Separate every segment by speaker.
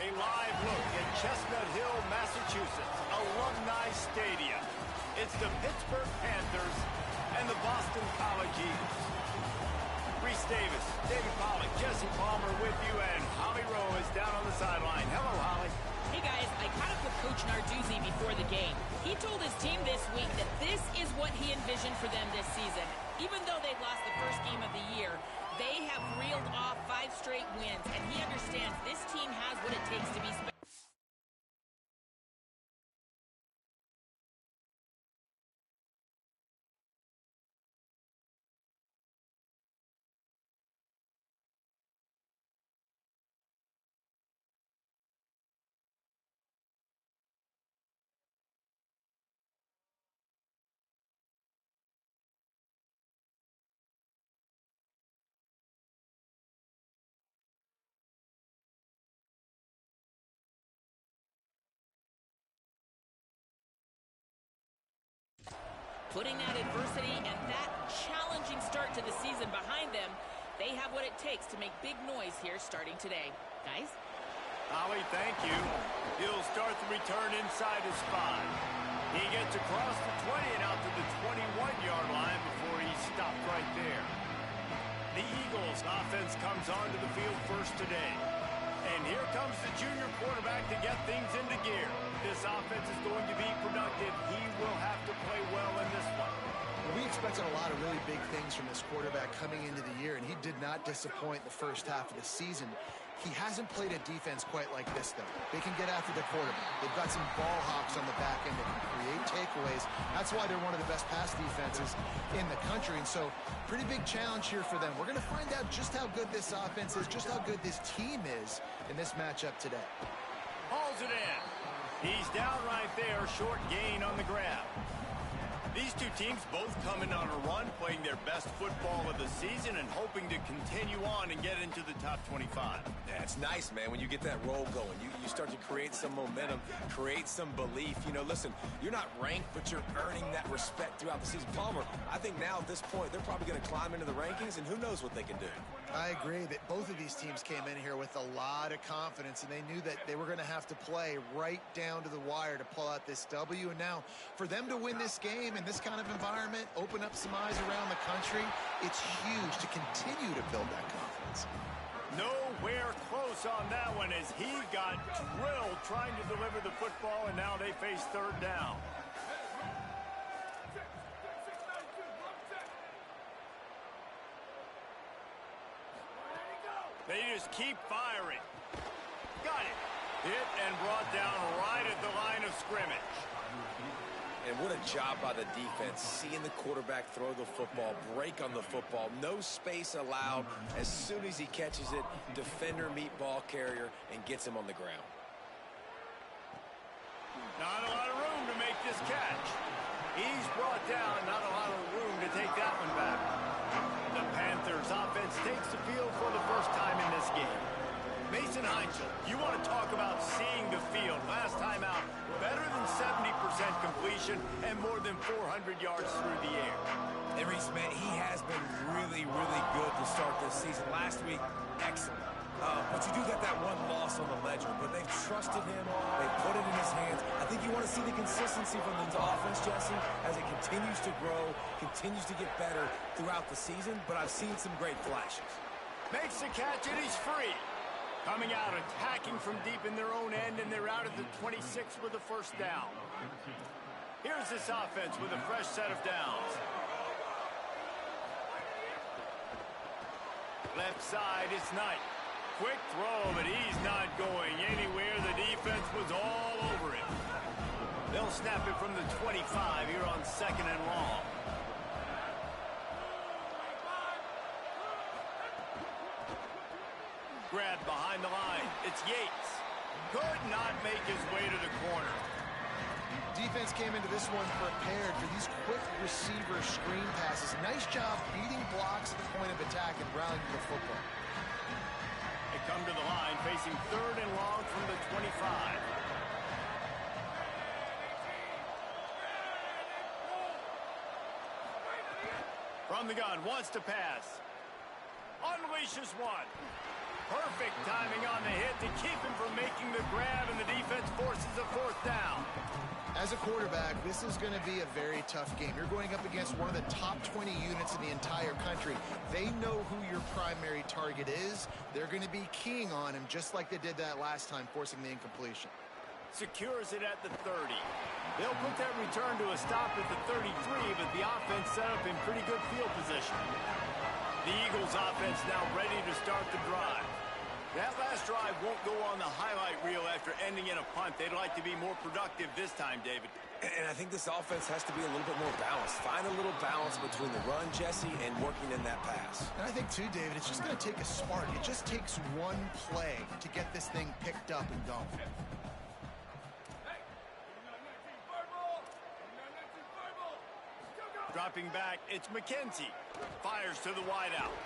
Speaker 1: A live look at Chestnut Hill, Massachusetts, Alumni Stadium. It's the Pittsburgh Panthers and the Boston College Eagles. Reese Davis, David Pollack, Jesse Palmer with you, and Holly Rowe is down on the sideline. Hello, Holly.
Speaker 2: Hey, guys. I caught up with Coach Narduzzi before the game. He told his team this week that this is what he envisioned for them this season. Even though they lost the first game of the year, they have reeled off 5 straight wins, and he understands this team has what it takes to be special. Putting that adversity and that challenging start to the season behind them, they have what it takes to make big noise here starting today. Guys?
Speaker 1: Holly, thank you. He'll start the return inside his 5. He gets across the 20 and out to the 21-yard line before he's stopped right there. The Eagles offense comes onto the field first today. And here comes the junior quarterback to get things into gear. This offense is going to be productive. He will have to play well in this one.
Speaker 3: We expected a lot of really big things from this quarterback coming into the year, and he did not disappoint the first half of the season. He hasn't played a defense quite like this, though. They can get after the quarterback. They've got some ball hawks on the back end that can create takeaways. That's why they're one of the best pass defenses in the country, and so pretty big challenge here for them. We're going to find out just how good this offense is, just how good this team is in this matchup today.
Speaker 1: Hauls it in. He's down right there, short gain on the grab. These two teams both coming on a run, playing their best football of the season and hoping to continue on and get into the top 25.
Speaker 4: Yeah, it's nice, man, when you get that roll going. You start to create some momentum, create some belief. You know, listen, you're not ranked, but you're earning that respect throughout the season. Palmer, I think now at this point, they're probably going to climb into the rankings, and who knows what they can do.
Speaker 3: I agree that both of these teams came in here with a lot of confidence, and they knew that they were going to have to play right down to the wire to pull out this W. And now, for them to win this game in this kind of environment, open up some eyes around the country, it's huge to continue to build that confidence.
Speaker 1: Nowhere close on that one as he got drilled trying to deliver the football, and now they face third down. They just keep firing. Got it. Hit and brought down right at the line of scrimmage.
Speaker 4: And what a job by the defense, seeing the quarterback throw the football, break on the football, no space allowed. As soon as he catches it, defender meet ball carrier and gets him on the ground.
Speaker 1: Not a lot of room to make this catch. He's brought down, not a lot of room to take that one back. The Panthers offense takes the field for the first time in this game. Mason Heinzel, you want to talk about seeing the field. Last time out, better than 70% completion and more than 400 yards through the air.
Speaker 4: And Reese, man, he has been really, really good to start this season. Last week, excellent. But you do get that one loss on the ledger, but they've trusted him. They put it in his hands. I think you want to see the consistency from the offense, Jesse, as it continues to grow, continues to get better throughout the season, but I've seen some great flashes.
Speaker 1: Makes the catch, and he's free. Coming out, attacking from deep in their own end, and they're out at the 26 with a first down. Here's this offense with a fresh set of downs. Left side, it's Knight. Quick throw, but he's not going anywhere. The defense was all over him. They'll snap it from the 25 here on 2nd and long. Grab behind the line. It's Yates. Could not make his way to the corner.
Speaker 3: Defense came into this one prepared for these quick receiver screen passes. Nice job beating blocks at the point of attack and rallying to the football.
Speaker 1: They come to the line facing 3rd and long from the 25. From the gun, wants to pass. Unleashes one. Perfect timing on the hit to keep him from making the grab, and the defense forces a fourth down.
Speaker 3: As a quarterback, this is going to be a very tough game. You're going up against one of the top 20 units in the entire country. They know who your primary target is. They're going to be keying on him just like they did that last time, forcing the incompletion.
Speaker 1: Secures it at the 30. They'll put that return to a stop at the 33, but the offense set up in pretty good field position. The Eagles offense now ready to start the drive. That last drive won't go on the highlight reel after ending in a punt. They'd like to be more productive this time, David.
Speaker 4: And I think this offense has to be a little bit more balanced. Find a little balance between the run, Jesse, and working in that pass.
Speaker 3: And I think, too, David, it's just going to take a spark. It just takes one play to get this thing picked up and going.
Speaker 1: Dropping back, it's McKenzie. Fires to the wideout.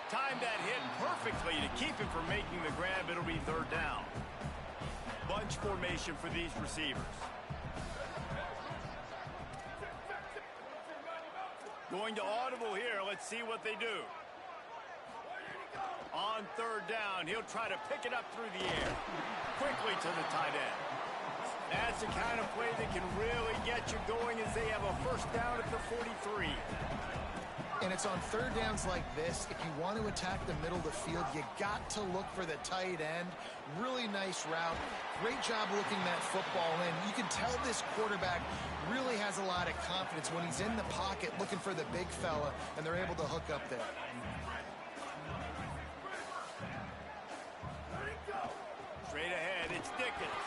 Speaker 1: Timed that hit perfectly to keep him from making the grab. It'll be third down. Bunch formation for these receivers. Going to audible here. Let's see what they do. On third down, he'll try to pick it up through the air. Quickly to the tight end. That's the kind of play that can really get you going as they have a first down at the 43.
Speaker 3: And it's on third downs like this, if you want to attack the middle of the field, you got to look for the tight end. Really nice route. Great job looking that football in. You can tell this quarterback really has a lot of confidence when he's in the pocket looking for the big fella, and they're able to hook up there.
Speaker 1: Straight ahead, it's Dickens.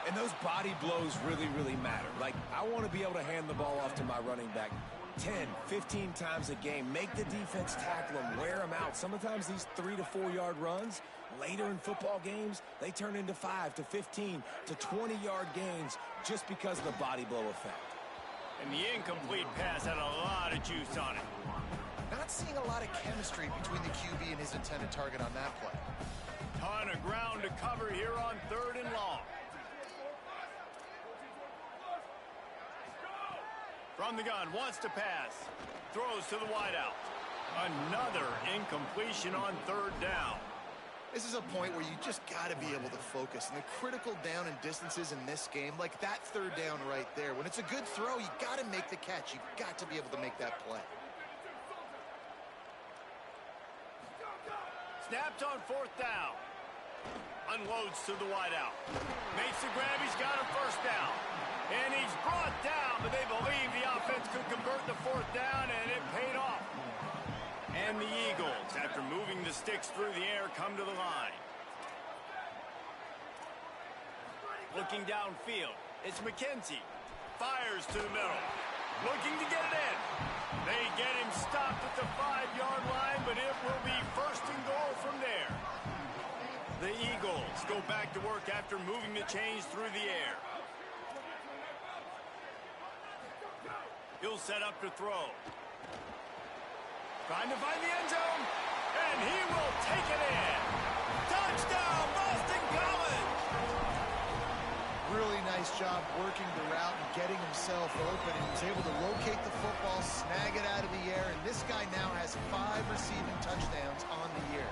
Speaker 4: And those body blows really, really matter. Like, I want to be able to hand the ball off to my running back 10, 15 times a game. Make the defense tackle him, wear him out. Sometimes these 3 to 4 yard runs, later in football games, they turn into 5 to 15 to 20 yard gains just because of the body blow effect.
Speaker 1: And the incomplete pass had a lot of juice on it.
Speaker 3: Not seeing a lot of chemistry between the QB and his intended target on that play.
Speaker 1: Ton of ground to cover here on third and long. From the gun, wants to pass. Throws to the wideout. Another incompletion on third down.
Speaker 3: This is a point where you just got to be able to focus. And the critical down and distances in this game, like that third down right there, when it's a good throw, you got to make the catch. You've got to be able to make that play.
Speaker 1: Snapped on fourth down. Unloads to the wideout. Makes the grab. He's got a first down. And he's brought down, but they believe the offense could convert the fourth down, and it paid off. And the Eagles, after moving the sticks through the air, come to the line. Looking downfield, it's McKenzie. Fires to the middle. Looking to get it in. They get him stopped at the 5-yard line, but it will be first and goal from there. The Eagles go back to work after moving the chains through the air. He'll set up to throw. Trying to find the end zone. And he will take it in. Touchdown, Boston College!
Speaker 3: Really nice job working the route and getting himself open. He was able to locate the football, snag it out of the air, and this guy now has 5 receiving touchdowns on the year.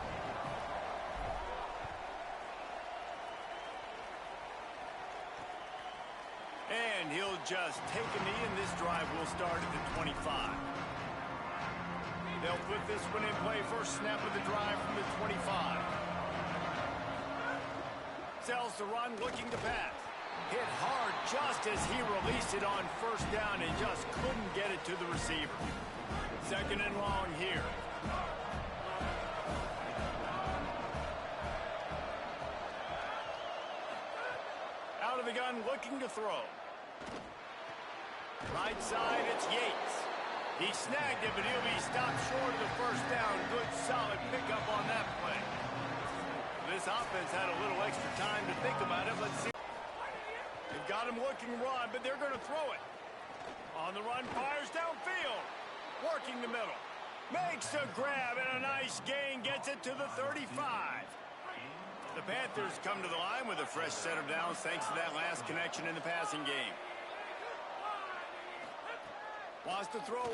Speaker 1: And he'll just take a knee, and this drive will start at the 25. They'll put this one in play. First snap of the drive from the 25. Sells the run, looking to pass. Hit hard just as he released it on first down and just couldn't get it to the receiver. Second and long here. Out of the gun, looking to throw. Right side, it's Yates. He snagged it, but he'll be stopped short of the first down. Good, solid pickup on that play. This offense had a little extra time to think about it. Let's see. They've got him looking run, but they're going to throw it. On the run, fires downfield. Working the middle. Makes a grab and a nice gain. Gets it to the 35. The Panthers come to the line with a fresh set of downs thanks to that last connection in the passing game. Wants to throw.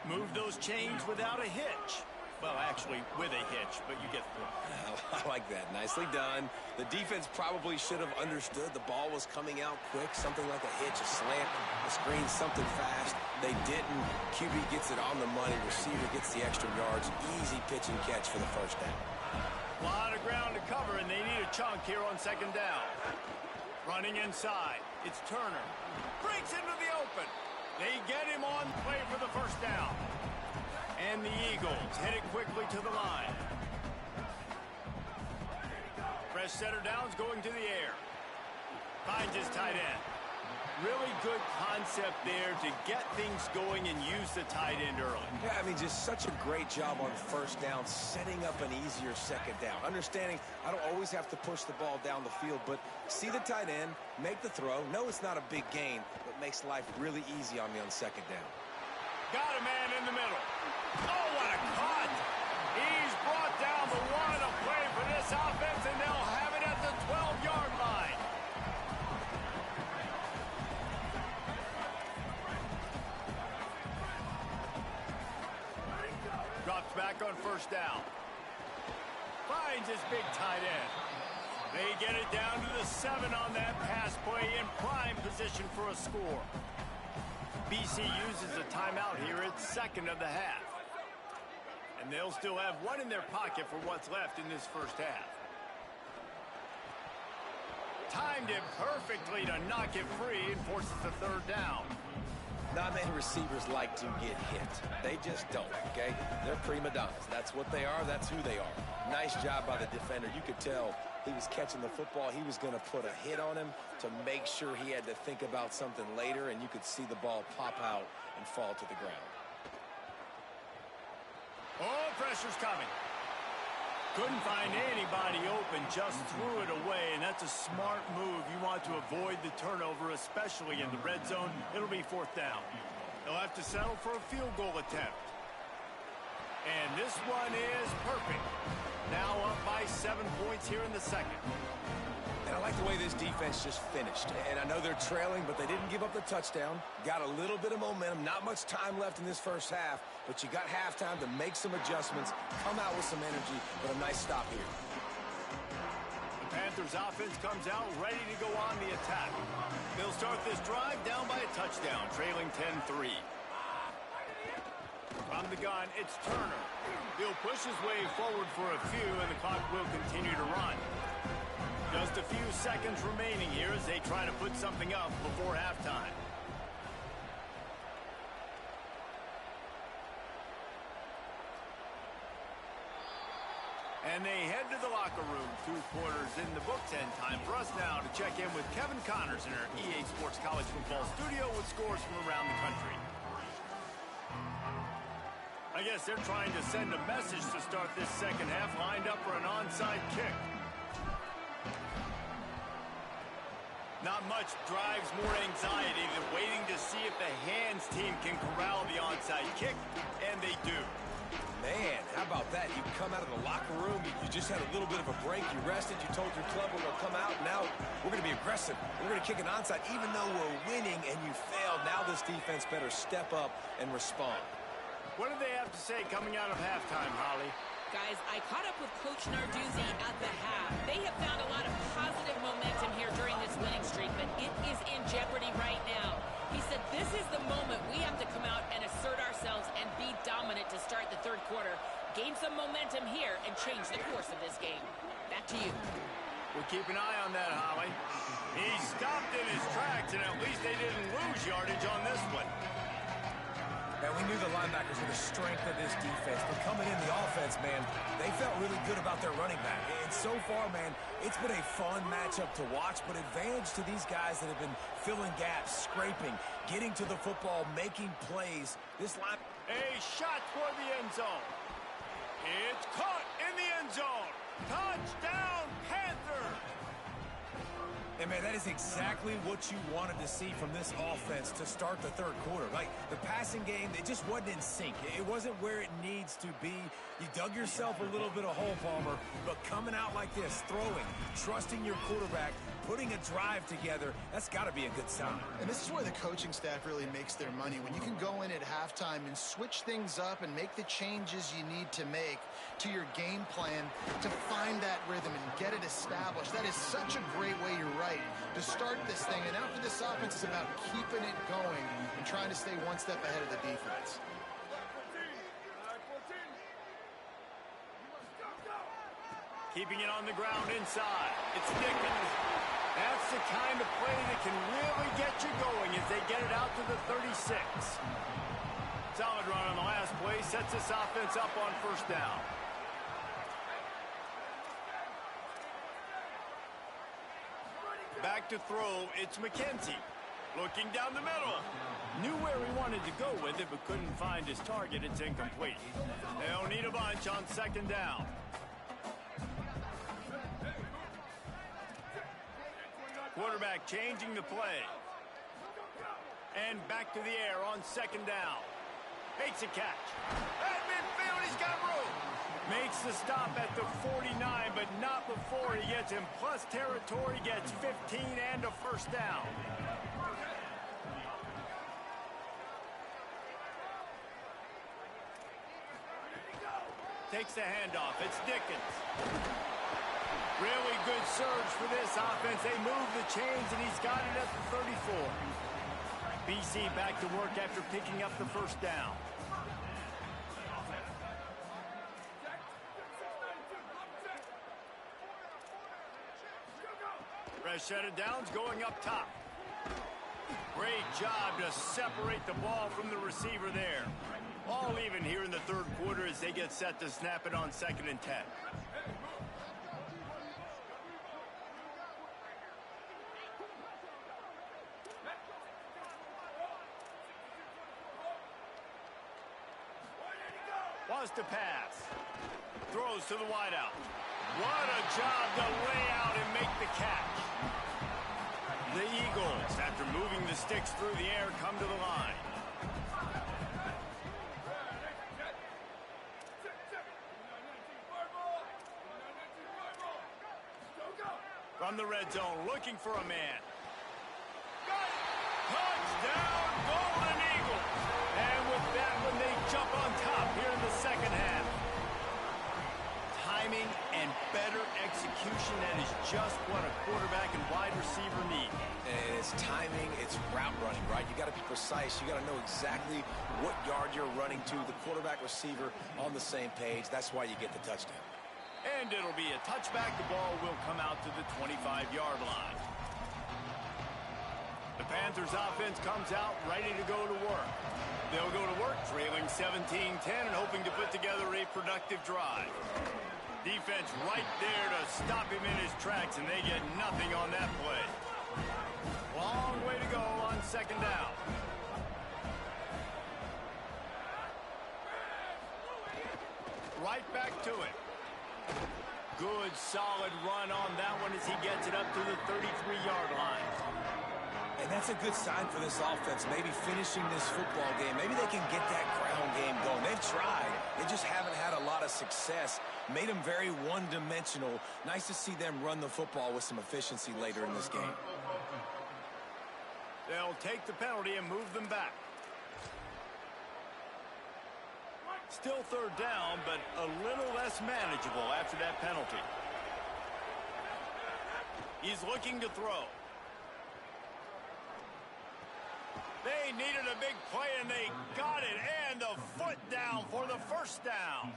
Speaker 1: Move those chains without a hitch. Well, actually, with a hitch, but you get the point.
Speaker 4: I like that. Nicely done. The defense probably should have understood the ball was coming out quick, something like a hitch, a slant, a screen, something fast. They didn't. QB gets it on the money. Receiver gets the extra yards. Easy pitch and catch for the first down.
Speaker 1: A lot of ground to cover, and they need a chunk here on second down. Running inside. It's Turner. Breaks into the open. They get him on play for the first down. And the Eagles head it quickly to the line. Fresh setter downs going to the air. Finds his tight end. Really good concept there to get things going and use the tight end early.
Speaker 4: Yeah, I mean, just such a great job on first down, setting up an easier second down. Understanding I don't always have to push the ball down the field, but see the tight end, make the throw. No, it's not a big gain, but makes life really easy on me on second down.
Speaker 1: Got a man in the middle. Oh, what a cut! He's brought down the one of play for this offense, and they'll have it at the 12-yard line. Drops back on first down. Finds his big tight end. They get it down to the 7 on that pass play in prime position for a score. BC uses a timeout here at second of the half. And they'll still have one in their pocket for what's left in this first half. Timed it perfectly to knock it free and forces the third down.
Speaker 4: Not many receivers like to get hit. They just don't, okay? They're prima donnas. That's what they are. That's who they are. Nice job by the defender. You could tell he was catching the football. He was going to put a hit on him to make sure he had to think about something later, and you could see the ball pop out and fall to the ground.
Speaker 1: Oh, pressure's coming. Couldn't find anybody open, just threw it away, and that's a smart move. You want to avoid the turnover, especially in the red zone. It'll be fourth down. They'll have to settle for a field goal attempt. And this one is perfect. Now up by 7 points here in the second.
Speaker 4: And I like the way this defense just finished. And I know they're trailing, but they didn't give up the touchdown. Got a little bit of momentum. Not much time left in this first half, but you got halftime to make some adjustments, come out with some energy, but a nice stop here.
Speaker 1: The Panthers offense comes out ready to go on the attack. They'll start this drive down by a touchdown, trailing 10-3. From the gun, it's Turner. He'll push his way forward for a few, and the clock will continue to run. Just a few seconds remaining here as they try to put something up before halftime. And they head to the locker room. 2 quarters in the books, and time for us now to check in with Kevin Connors in our EA Sports College Football studio with scores from around the country. I guess they're trying to send a message to start this second half, lined up for an onside kick. Not much drives more anxiety than waiting to see if the hands team can corral the onside kick, and they do.
Speaker 4: Man, how about that? You come out of the locker room, you just had a little bit of a break, you rested, you told your club we're going to come out, now we're going to be aggressive. We're going to kick an onside, even though we're winning and you failed. Now this defense better step up and respond.
Speaker 1: What do they have to say coming out of halftime, Holly?
Speaker 2: Guys, I caught up with Coach Narduzzi at the half. They have found a lot of positive momentum here during this winning streak, but it is in jeopardy right now. He said this is the moment we have to come out and assert ourselves and be dominant to start the third quarter, gain some momentum here, and change the course of this game. Back to you.
Speaker 1: We'll keep an eye on that, Holly. He stopped in his tracks, and at least they didn't lose yardage on this one.
Speaker 4: And we knew the linebackers were the strength of this defense, but coming in the offense, man, they felt really good about their running back. And so far, man, it's been a fun matchup to watch, but advantage to these guys that have been filling gaps, scraping, getting to the football, making plays. This line...
Speaker 1: A shot toward the end zone. It's caught in the end zone. Touchdown, Panthers!
Speaker 4: And, man, that is exactly what you wanted to see from this offense to start the third quarter. Like, the passing game, it just wasn't in sync. It wasn't where it needs to be. You dug yourself a little bit of hole, Palmer, but coming out like this, throwing, trusting your quarterback, putting a drive together, that's got to be a good sign.
Speaker 3: And this is where the coaching staff really makes their money. When you can go in at halftime and switch things up and make the changes you need to make to your game plan to find that rhythm and get it established. That is such a great way, you're right, to start this thing. And after this offense is about keeping it going and trying to stay one step ahead of the defense.
Speaker 1: Keeping it on the ground inside. It's Dickens. That's the kind of play that can really get you going as they get it out to the 36. Solid run on the last play. Sets this offense up on first down. Back to throw. It's McKenzie. Looking down the middle. Knew where he wanted to go with it, but couldn't find his target. It's incomplete. They'll need a bunch on second down. Quarterback changing the play. And back to the air on second down. Makes a catch. At midfield, he's got room. Makes the stop at the 49, but not before he gets in plus territory, gets 15 and a first down. Takes the handoff. It's Dickens. Really good surge for this offense. They move the chains, and he's got it at the 34. BC back to work after picking up the first down. Fresh set of downs going up top. Great job to separate the ball from the receiver there. All even here in the third quarter as they get set to snap it on 2nd and 10. Wants to pass. Throws to the wideout. What a job to lay out and make the catch. The Eagles, after moving the sticks through the air, come to the line. From the red zone, looking for a man. Got it! Touchdown, Golden Eagles! And with that one, they jump on top here in the second half. Timing and better execution, that is just what a quarterback and wide receiver need.
Speaker 4: And it's timing, it's route running, right? You got to be precise. You got to know exactly what yard you're running to. The quarterback receiver on the same page. That's why you get the touchdown.
Speaker 1: And it'll be a touchback. The ball will come out to the 25-yard line. The Panthers offense comes out ready to go to work. They'll go to work trailing 17-10 and hoping to put together a productive drive. Defense right there to stop him in his tracks, and they get nothing on that play. Long way to go on second down. Right back to it. Good, solid run on that one as he gets it up to the 33-yard line.
Speaker 4: And that's a good sign for this offense, maybe finishing this football game. Maybe they can get that ground game going. They've tried. They just haven't had a lot of success. Made them very one-dimensional. Nice to see them run the football with some efficiency later in this game.
Speaker 1: They'll take the penalty and move them back. Still third down, but a little less manageable after that penalty. He's looking to throw. They needed a big play, and they got it. And the foot down for the first down.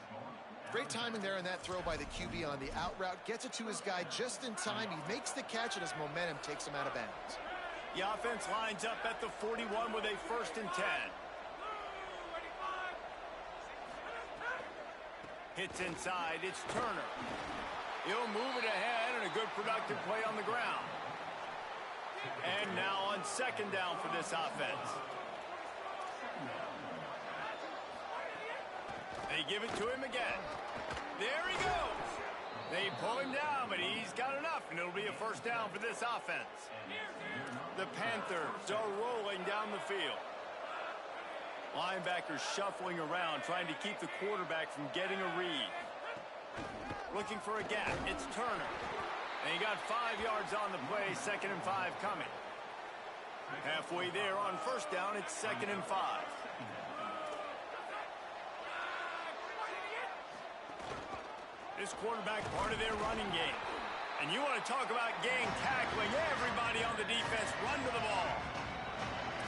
Speaker 3: Great timing there in that throw by the QB on the out route. Gets it to his guy just in time. He makes the catch, and his momentum takes him out of bounds.
Speaker 1: The offense lines up at the 41 with a 1st and 10. Hits inside. It's Turner. He'll move it ahead, and a good productive play on the ground. And now on second down for this offense. They give it to him again. There he goes. They pull him down, but he's got enough, and it'll be a first down for this offense. The Panthers are rolling down the field. Linebackers shuffling around, trying to keep the quarterback from getting a read. Looking for a gap. It's Turner. And he got 5 yards on the play, 2nd and 5 coming. Halfway there on first down, it's 2nd and 5. This quarterback part of their running game. And you want to talk about gang tackling. Everybody on the defense run to the ball.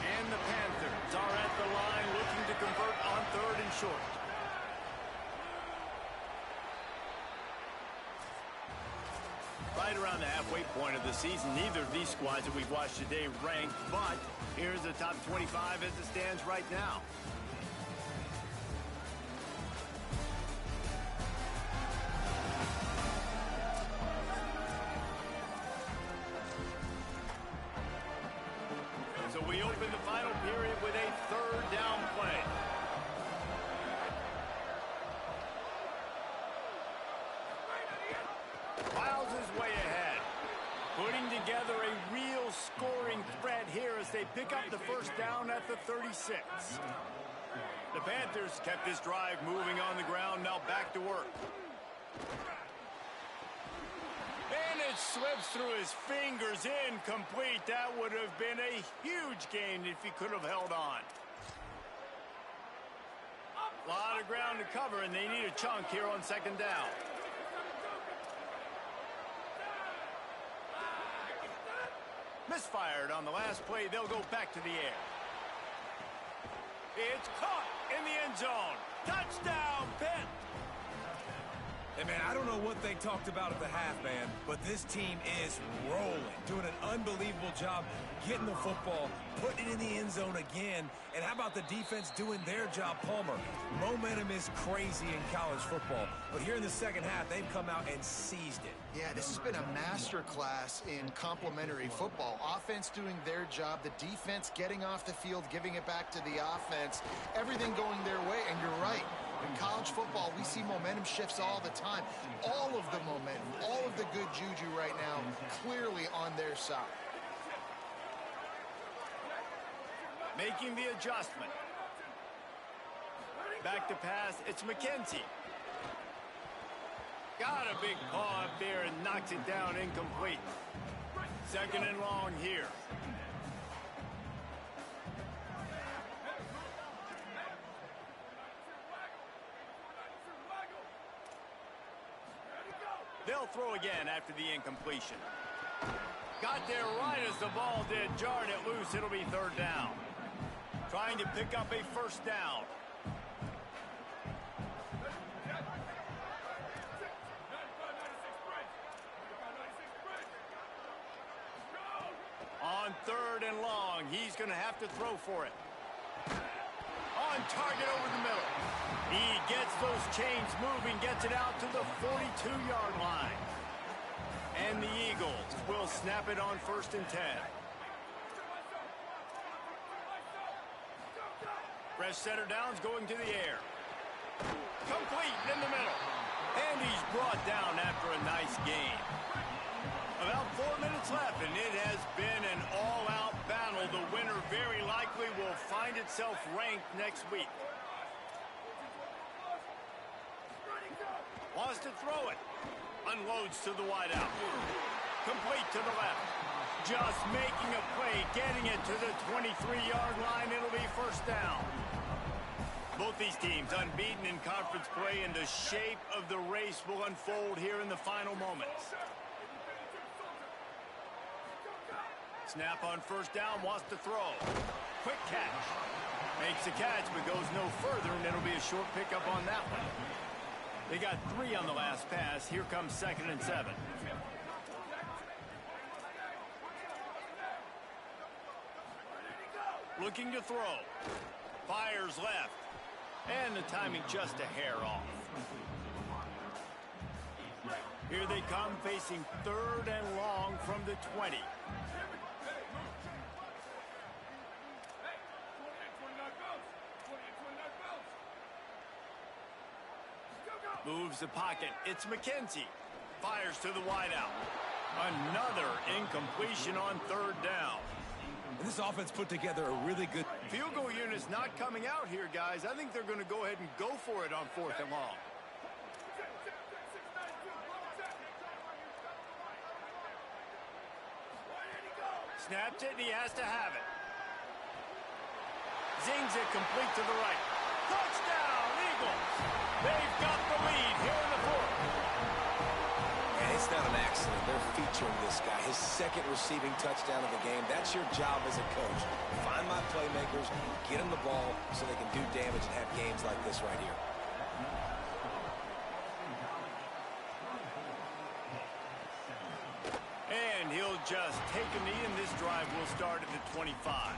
Speaker 1: And the Panthers are at the line looking to convert on 3rd and short. Right around the halfway point of the season, neither of these squads that we've watched today ranked, but here's the top 25 as it stands right now. So we open the final period with a 3rd down play. Miles is way ahead, putting together a real scoring threat here as they pick up the first down at the 36. The Panthers kept this drive moving on the ground, now back to work. And it slips through his fingers, incomplete. That would have been a huge gain if he could have held on. A lot of ground to cover, and they need a chunk here on 2nd down. Misfired on the last play. They'll go back to the air. It's caught in the end zone. Touchdown, Pitt.
Speaker 4: Hey, man, I don't know what they talked about at the half, man, but this team is rolling, doing an unbelievable job getting the football, putting it in the end zone again. And how about the defense doing their job, Palmer? Momentum is crazy in college football, but here in the second half, they've come out and seized it.
Speaker 3: Yeah, this has been a master class in complementary football. Offense doing their job, the defense getting off the field, giving it back to the offense, everything going their way, and you're right. In college football, we see momentum shifts all the time. All of the momentum, all of the good juju right now, clearly on their side.
Speaker 1: Making the adjustment. Back to pass, it's McKenzie. Got a big paw up there and knocks it down incomplete. 2nd and long here. They'll throw again after the incompletion. Got there right as the ball did. Jarred it loose. It'll be 3rd down. Trying to pick up a first down. On 3rd and long, he's going to have to throw for it. On target over the middle. He gets those chains moving, gets it out to the 42-yard line. And the Eagles will snap it on 1st and 10. Fresh center downs going to the air. Complete in the middle. And he's brought down after a nice gain. About 4 minutes left, and it has been an all-out battle. The winner very likely will find itself ranked next week. Wants to throw it. Unloads to the wideout. Complete to the left. Just making a play, getting it to the 23-yard line. It'll be 1st down. Both these teams unbeaten in conference play, and the shape of the race will unfold here in the final moments. Snap on 1st down, wants to throw. Quick catch. Makes the catch, but goes no further, and it'll be a short pickup on that one. They got 3 on the last pass. Here comes 2nd and 7. Looking to throw. Fires left. And the timing just a hair off. Here they come, facing 3rd and long from the 20. Moves the pocket. It's McKenzie. Fires to the wideout. Another incompletion on 3rd down.
Speaker 4: And this offense put together a really good
Speaker 1: Field goal unit's not coming out here, guys. I think they're going to go ahead and go for it on 4th and long. snaps it, and he has to have it. Zings it complete to the right. Touchdown, Eagles! They've got the lead here in the fourth.
Speaker 4: And it's not an accident. They're featuring this guy. His second receiving touchdown of the game. That's your job as a coach. Find my playmakers, get them the ball so they can do damage and have games like this right here.
Speaker 1: And he'll just take a knee, and this drive will start at the 25.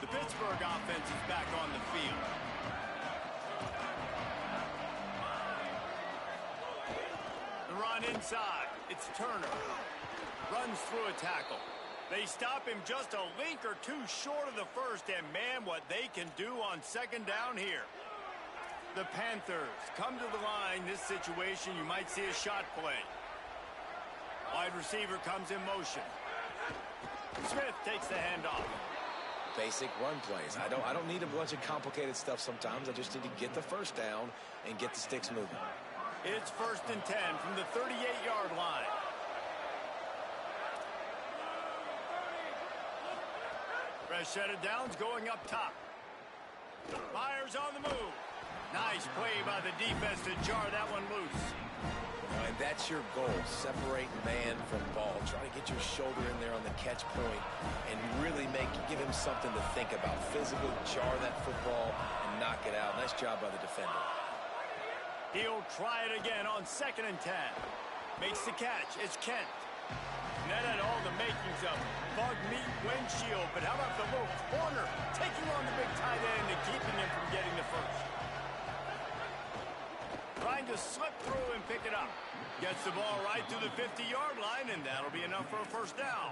Speaker 1: The Pittsburgh offense is back on the field. The run inside. It's Turner. Runs through a tackle. They stop him just a link or two short of the first, and man, what they can do on second down here. The Panthers come to the line. This situation, you might see a shot play. Wide receiver comes in motion. Smith takes the handoff.
Speaker 4: Basic run plays. I don't need a bunch of complicated stuff sometimes. I just need to get the first down and get the sticks moving.
Speaker 1: It's 1st and 10 from the 38-yard line. Fresh set of downs going up top. Myers on the move. Nice play by the defense to jar that one loose.
Speaker 4: And that's your goal. Separate man from ball. Try to get your shoulder in there on the catch point and really give him something to think about. Physically jar that football and knock it out. Nice job by the defender.
Speaker 1: He'll try it again on 2nd and 10. Makes the catch. It's Kent. And that had all the makings of bug meat windshield. But how about the little corner taking on the big tight end and keeping him from getting the first? Trying to slip through and pick it up. Gets the ball right to the 50-yard line, and that'll be enough for a first down.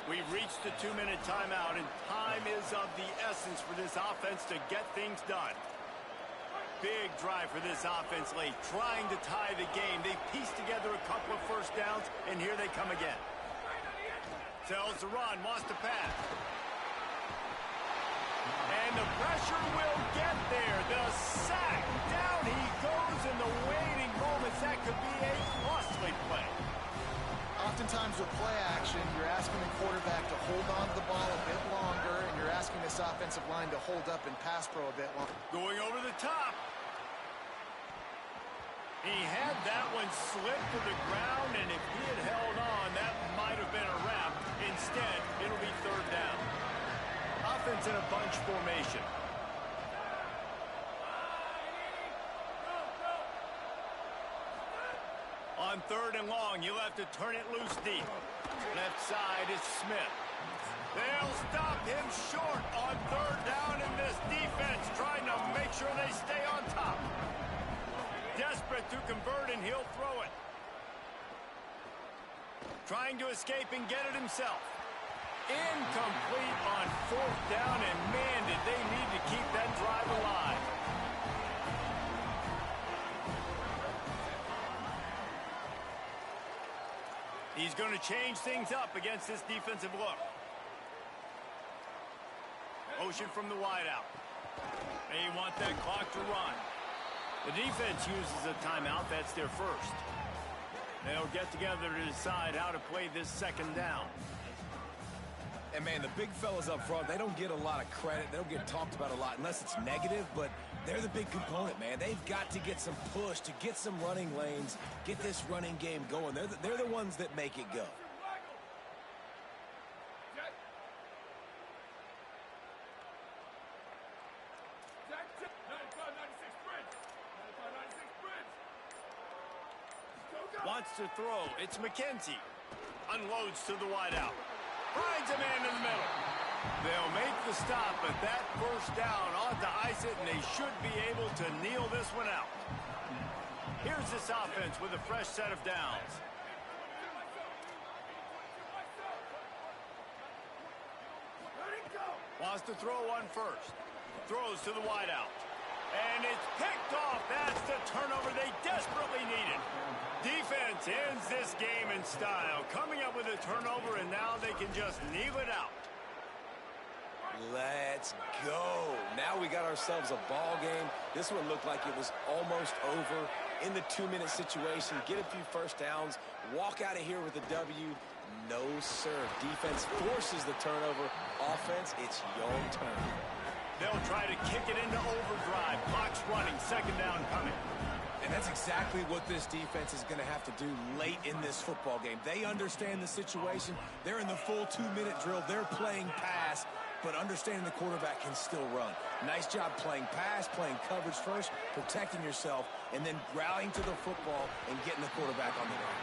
Speaker 1: We've reached the 2-minute timeout, and time is of the essence for this offense to get things done. Big drive for this offense late, trying to tie the game. They pieced together a couple of first downs, and here they come again. Tells the run, wants to pass. And the pressure will get there. The sack. Down he goes in the waiting moments. That could be a costly play.
Speaker 3: Oftentimes with play action, you're asking the quarterback to hold on to the ball a bit longer, and you're asking this offensive line to hold up and pass pro a bit longer.
Speaker 1: Going over the top. He had that one slip to the ground, and if he had held on, that might have been a wrap. Instead, it'll be 3rd down. Offense in a bunch formation. On 3rd and long, you'll have to turn it loose deep. Left side is Smith. They'll stop him short on 3rd down, and this defense trying to make sure they stay on top. Desperate to convert, and he'll throw it. Trying to escape and get it himself. Incomplete on 4th down, and man, did they need to keep that drive alive. He's going to change things up against this defensive look. Motion from the wideout. They want that clock to run. The defense uses a timeout. That's their first. They'll get together to decide how to play this 2nd down.
Speaker 4: And, man, the big fellas up front, they don't get a lot of credit. They don't get talked about a lot unless it's negative, but they're the big component, man. They've got to get some push, to get some running lanes, get this running game going. They're the ones that make it go.
Speaker 1: Wants to throw. It's McKenzie. Unloads to the wideout. Finds a man in the middle. They'll make the stop, but that first down ought to ice it, and they should be able to kneel this one out. Here's this offense with a fresh set of downs. Wants to throw one first. Throws to the wideout. And it's picked off. That's the turnover they desperately needed. Defense ends this game in style. Coming up with a turnover, and now they can just kneel it out.
Speaker 4: Let's go. Now we got ourselves a ball game. This one looked like it was almost over in the 2-minute situation. Get a few first downs. Walk out of here with a W. No, sir. Defense forces the turnover. Offense, it's your turn.
Speaker 1: They'll try to kick it into overdrive. Clock's running. Second down coming.
Speaker 4: And that's exactly what this defense is going to have to do late in this football game. They understand the situation. They're in the full 2-minute drill. They're playing pass, but understanding the quarterback can still run. Nice job playing pass, playing coverage first, protecting yourself, and then rallying to the football and getting the quarterback on the run.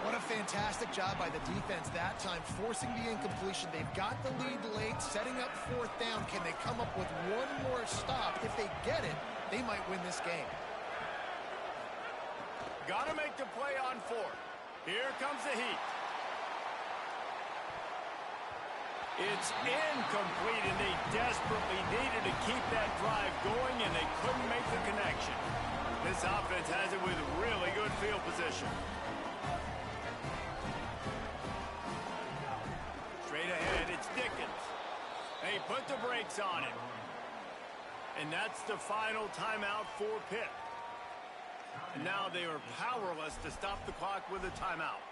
Speaker 3: What a fantastic job by the defense that time, forcing the incompletion. They've got the lead late, setting up fourth down. Can they come up with one more stop? If they get it, they might win this game.
Speaker 1: Got to make the play on fourth. Here comes the heat. It's incomplete, and they desperately needed to keep that drive going, and they couldn't make the connection. This offense has it with really good field position. Straight ahead, it's Dickens. They put the brakes on it. And that's the final timeout for Pitt. And now they are powerless to stop the clock with a timeout.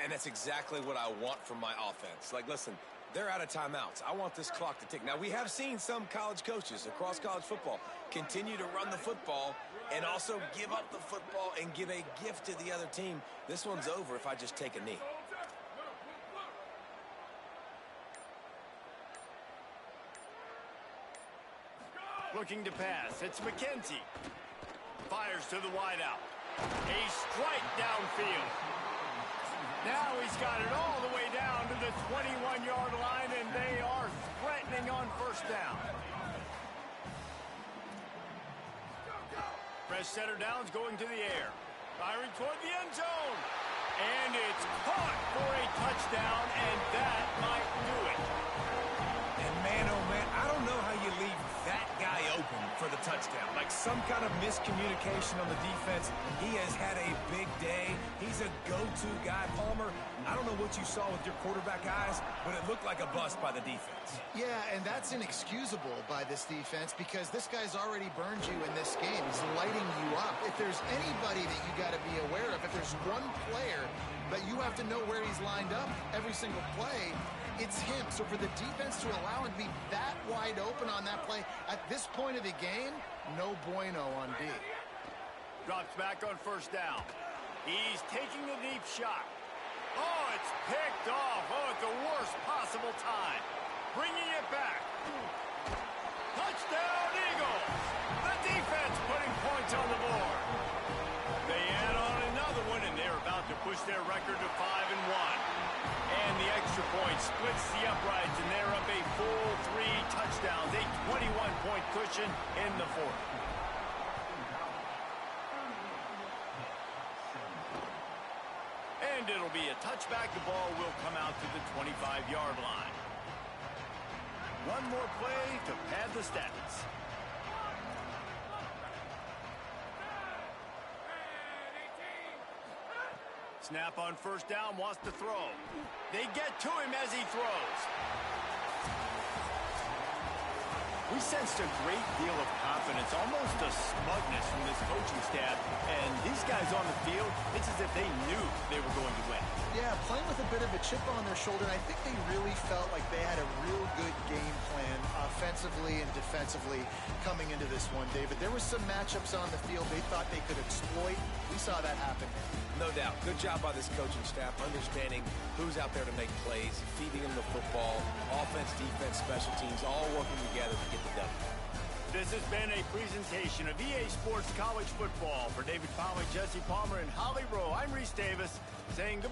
Speaker 4: And that's exactly what I want from my offense. Like, listen, they're out of timeouts. I want this clock to tick. Now, we have seen some college coaches across college football continue to run the football and also give up the football and give a gift to the other team. This one's over if I just take a knee.
Speaker 1: Looking to pass. It's McKenzie. Fires to the wideout. A strike downfield. Now he's got it all the way down to the 21-yard line, and they are threatening on first down. Fresh center downs going to the air. Firing toward the end zone. And it's caught for a touchdown, and that might do it.
Speaker 4: And man, oh man, I don't know how you leave that guy open for the touchdown. Like some kind of miscommunication on the defense. He has had a big day. He's a go-to guy. Palmer, I don't know what you saw with your quarterback eyes, but it looked like a bust by the defense.
Speaker 3: Yeah, and that's inexcusable by this defense because this guy's already burned you in this game. He's lighting you up. If there's anybody that you got to be aware of, if there's one player that you have to know where he's lined up every single play, it's him. So for the defense to allow him to be that wide open on that play at this point of the game, no bueno on D.
Speaker 1: Drops back on first down. He's taking the deep shot. Oh, it's picked off. Oh, at the worst possible time. Bringing it back. Touchdown, Eagles. The defense putting points on the board. They add on another one, and they're about to push their record to 5-1. And the extra point splits the uprights, and they're up a full 3 touchdowns, a 21-point cushion in the fourth. And it'll be a touchback. The ball will come out to the 25-yard line. One more play to pad the stats. Snap on first down, wants to throw. They get to him as he throws. We sensed a great deal of confidence, almost a smugness from this coaching staff. And these guys on the field, it's as if they knew they were going to win.
Speaker 3: Yeah, playing with a bit of a chip on their shoulder. I think they really felt like they had a real good game plan offensively and defensively coming into this one, David. There were some matchups on the field they thought they could exploit. We saw that happen.
Speaker 4: No doubt. Good job by this coaching staff, understanding who's out there to make plays, feeding them the football, offense, defense, special teams, all working together to get the W.
Speaker 1: This has been a presentation of EA Sports College Football. For David Pollack, Jesse Palmer, and Holly Rowe, I'm Reese Davis saying goodbye.